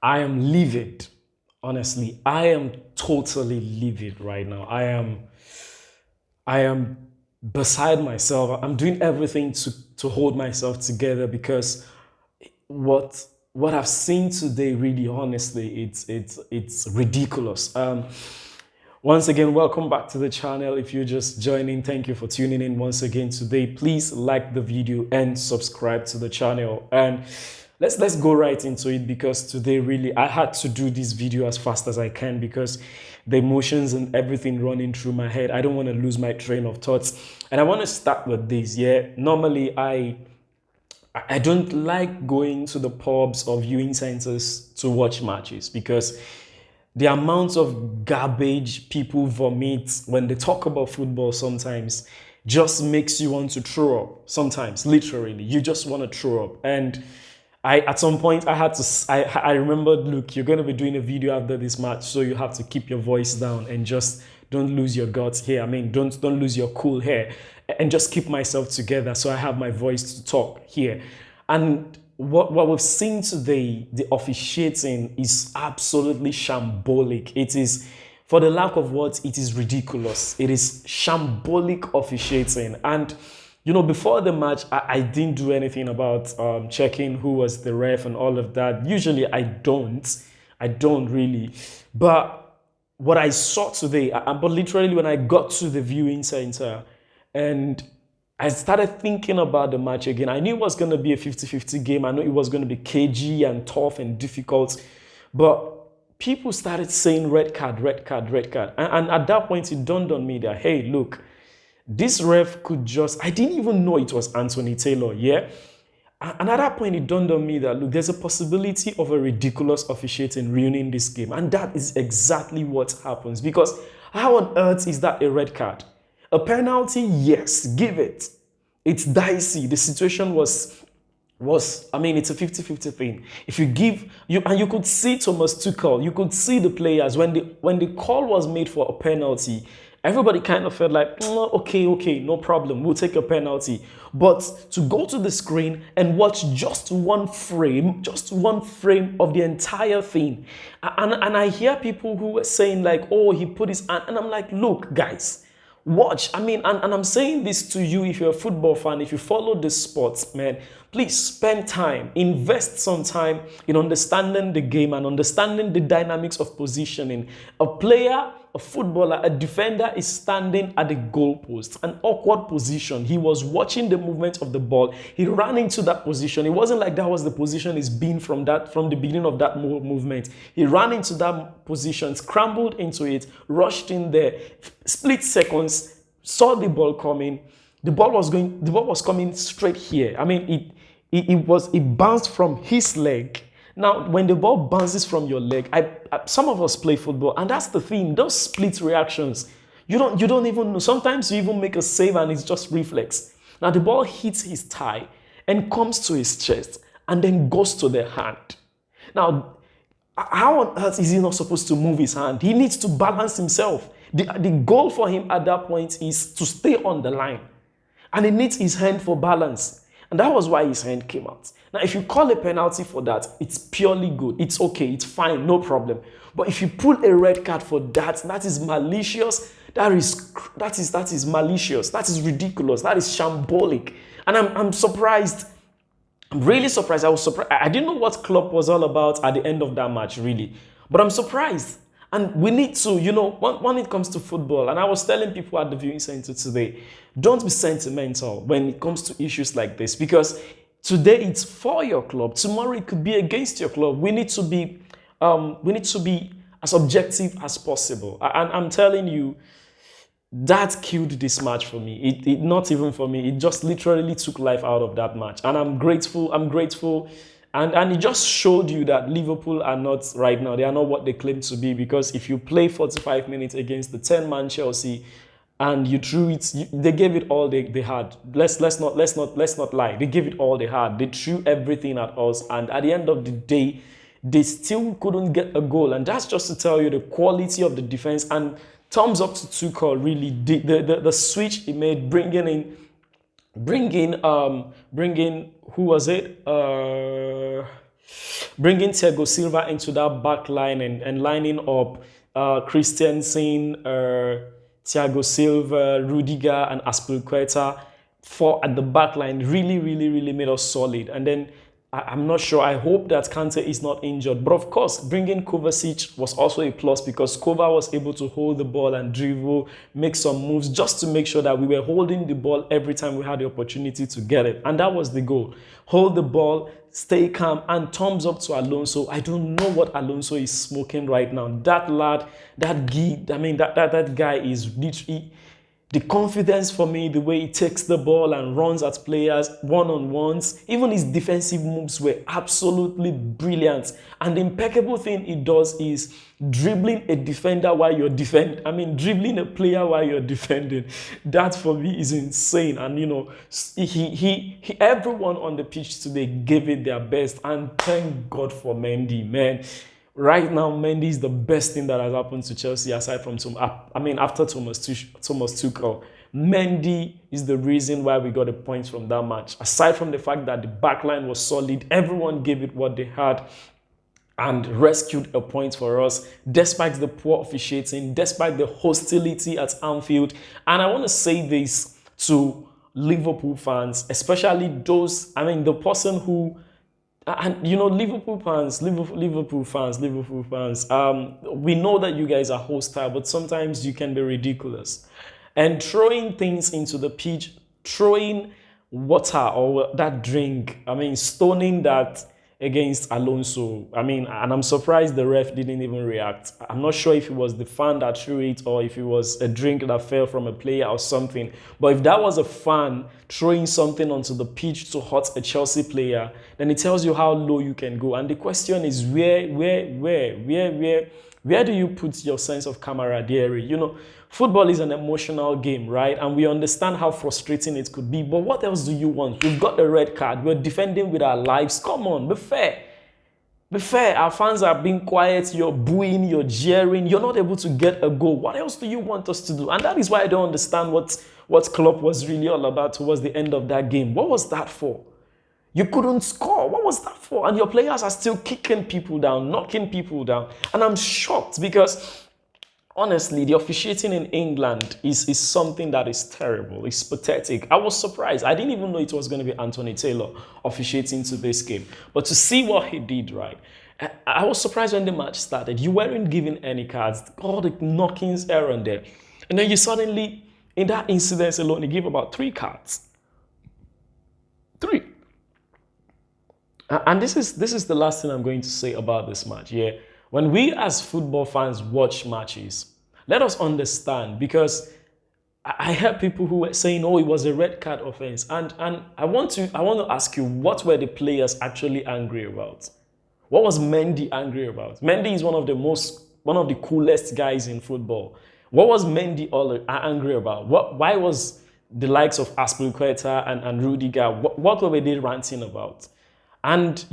I am livid. Honestly, I am totally livid right now. I am beside myself. I'm doing everything to hold myself together because what what I've seen today, really, honestly, it's ridiculous. Once again, welcome back to the channel. If you're just joining, thank you for tuning in once again today. Please like the video and subscribe to the channel. And let's go right into it, because today, really, I had to do this video as fast as I can because the emotions and everything running through my head. I don't want to lose my train of thoughts. And I want to start with this. Yeah, normally I don't like going to the pubs or viewing centers to watch matches, because the amount of garbage people vomit when they talk about football sometimes just makes you want to throw up. Sometimes, literally, you just want to throw up. And at some point, I remembered, look, you're going to be doing a video after this match, so you have to keep your voice down and just don't lose your guts here. I mean, don't lose your cool here, and just keep myself together so I have my voice to talk here. And what we've seen today, the officiating is absolutely shambolic. It is, for the lack of words, it is ridiculous. It is shambolic officiating. And you know, before the match, I didn't do anything about checking who was the ref and all of that. Usually I don't really. But what I saw today, but literally when I got to the viewing center and I started thinking about the match again, I knew it was going to be a 50-50 game. I knew it was going to be cagey and tough and difficult. But people started saying red card, red card, red card. And at that point, it dawned on me that, hey, look, this ref could just, I didn't even know it was Anthony Taylor, yeah? And at that point, it dawned on me that, look, there's a possibility of a ridiculous officiating ruining this game. And that is exactly what happens. Because how on earth is that a red card? A penalty, yes, give it. It's dicey. The situation was I mean, it's a 50-50 thing. If you give, and you could see Thomas Tuchel, you could see the players, when the call was made for a penalty, everybody kind of felt like, okay, no problem, we'll take a penalty. But to go to the screen and watch just one frame of the entire thing. And I hear people who were saying like, oh, he put his hand, and I'm like, look, guys, watch. I mean, and I'm saying this to you, if you're a football fan, if you follow the sports, man, please spend time, invest some time in understanding the game and understanding the dynamics of positioning. A player, a footballer, a defender is standing at the goalpost, an awkward position. He was watching the movement of the ball. He ran into that position. It wasn't like that was the position he's been from the beginning of that movement. He ran into that position, scrambled into it, rushed in there, split seconds, saw the ball coming. The ball was coming straight here. I mean, it bounced from his leg. Now, when the ball bounces from your leg, some of us play football, and that's the thing. Those split reactions, you don't even know. Sometimes you even make a save and it's just reflex. Now the ball hits his thigh and comes to his chest and then goes to the hand. Now, how on earth is he not supposed to move his hand? He needs to balance himself. The goal for him at that point is to stay on the line, and he needs his hand for balance. And that was why his hand came out. Now, if you call a penalty for that, it's purely good. It's okay. It's fine. No problem. But if you pull a red card for that, that is malicious. That is malicious. That is ridiculous. That is shambolic. And I'm surprised. I'm really surprised. I was surprised. I didn't know what Klopp was all about at the end of that match, really. But I'm surprised. And we need to, you know, when it comes to football, and I was telling people at the viewing center today, don't be sentimental when it comes to issues like this, because today it's for your club, tomorrow it could be against your club. We need to be as objective as possible. And I'm telling you, that killed this match for me. It not even for me. It just literally took life out of that match. And I'm grateful. And it just showed you that Liverpool are not right now. They are not what they claim to be, because if you play 45 minutes against the 10-man Chelsea and you threw it, they gave it all they had. Let's not lie. They gave it all they had. They threw everything at us, and at the end of the day, they still couldn't get a goal. And that's just to tell you the quality of the defense. And thumbs up to Tuchel, really. The switch he made, bringing who was it? Bringing Thiago Silva into that back line and lining up Christensen, Thiago Silva, Rudiger, and Aspilicueta four at the back line really, really, really made us solid. And then I'm not sure. I hope that Kante is not injured. But of course, bringing Kovacic was also a plus because Kova was able to hold the ball and dribble, make some moves just to make sure that we were holding the ball every time we had the opportunity to get it. And that was the goal. Hold the ball, stay calm, and thumbs up to Alonso. I don't know what Alonso is smoking right now. That lad, that guy is literally... The confidence for me, the way he takes the ball and runs at players one-on-ones, even his defensive moves were absolutely brilliant. And the impeccable thing he does is dribbling a defender while you're dribbling a player while you're defending. That for me is insane. And you know, everyone on the pitch today gave it their best. And thank God for Mendy, man. Right now, Mendy is the best thing that has happened to Chelsea aside from after Thomas Tuchel. Mendy is the reason why we got the points from that match. Aside from the fact that the backline was solid, everyone gave it what they had and rescued a point for us, despite the poor officiating, despite the hostility at Anfield. And I want to say this to Liverpool fans, especially the person who... And you know, Liverpool fans, we know that you guys are hostile, but sometimes you can be ridiculous. And throwing things into the pitch, throwing water or that drink, stoning that against Alonso. And I'm surprised the ref didn't even react. I'm not sure if it was the fan that threw it or if it was a drink that fell from a player or something. But if that was a fan throwing something onto the pitch to hurt a Chelsea player, then it tells you how low you can go. And the question is, where do you put your sense of camaraderie? You know, football is an emotional game, right? And we understand how frustrating it could be. But what else do you want? We've got the red card. We're defending with our lives. Come on, be fair. Be fair. Our fans are being quiet. You're booing. You're jeering. You're not able to get a goal. What else do you want us to do? And that is why I don't understand what Klopp was really all about towards the end of that game. What was that for? You couldn't score. What was that for? And your players are still kicking people down, knocking people down. And I'm shocked because... honestly, the officiating in England is something that is terrible. It's pathetic. I was surprised. I didn't even know it was going to be Anthony Taylor officiating to this game. But to see what he did, right, I was surprised when the match started. You weren't given any cards. All the knockings are on there. And then you suddenly, in that incident alone, you give about 3 cards. 3. And this is the last thing I'm going to say about this match. Yeah. When we as football fans watch matches, let us understand, because I heard people who were saying, oh, it was a red card offense. And I want to ask you, what were the players actually angry about? What was Mendy angry about? Mendy is one of the coolest guys in football. What was Mendy angry about? Why was the likes of Aspilicueta and Rudiger, what were they ranting about? And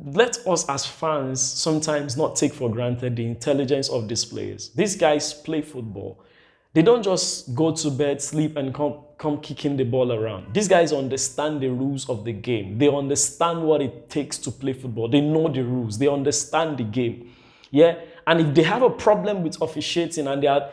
let us as fans sometimes not take for granted the intelligence of these players. These guys play football. They don't just go to bed, sleep, and come kicking the ball around. These guys understand the rules of the game. They understand what it takes to play football. They know the rules. They understand the game. Yeah? And if they have a problem with officiating and they are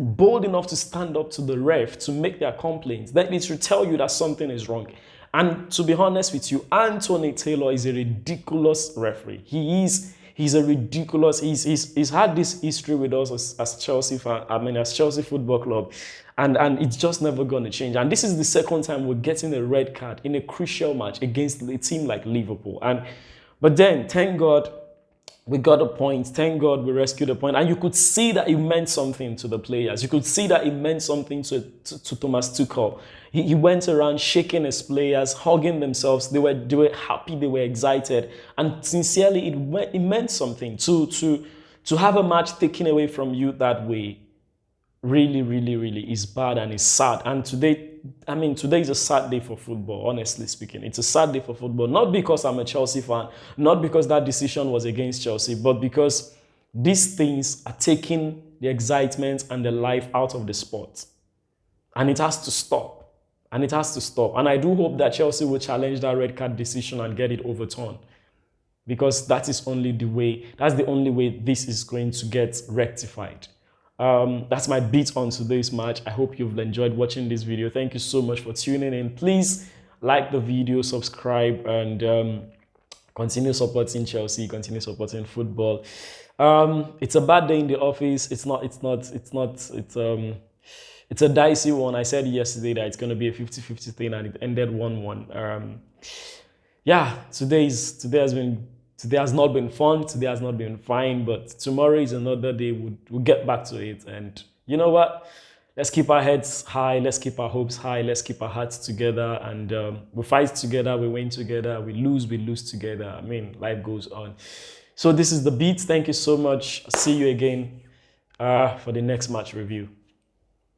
bold enough to stand up to the ref to make their complaints, then it should tell you that something is wrong. And to be honest with you, Anthony Taylor is a ridiculous referee. He's a ridiculous. He's had this history with us as Chelsea fan. As Chelsea Football Club, and it's just never going to change. And this is the second time we're getting a red card in a crucial match against a team like Liverpool. But then, thank God, we got a point. Thank God we rescued a point. And you could see that it meant something to the players. You could see that it meant something to Thomas Tuchel. He went around shaking his players, hugging themselves. They were happy. They were excited. And sincerely, it meant something. To have a match taken away from you that way really, really, really is bad and is sad. And today is a sad day for football, honestly speaking. It's a sad day for football, not because I'm a Chelsea fan, not because that decision was against Chelsea, but because these things are taking the excitement and the life out of the sport. And it has to stop. And it has to stop. And I do hope that Chelsea will challenge that red card decision and get it overturned. because that is only the way, that's the only way this is going to get rectified. That's my beat on today's match. I hope you've enjoyed watching this video. Thank you so much for tuning in. Please like the video, subscribe, and continue supporting Chelsea, continue supporting football. It's a bad day in the office. It's a dicey one. I said yesterday that it's going to be a 50-50 thing, and it ended 1-1. Yeah, today has not been fun. Today has not been fine, but tomorrow is another day. We'll get back to it. And you know what? Let's keep our heads high. Let's keep our hopes high. Let's keep our hearts together. And we fight together. We win together. We lose together. I mean, life goes on. So this is the beat. Thank you so much. See you again for the next match review.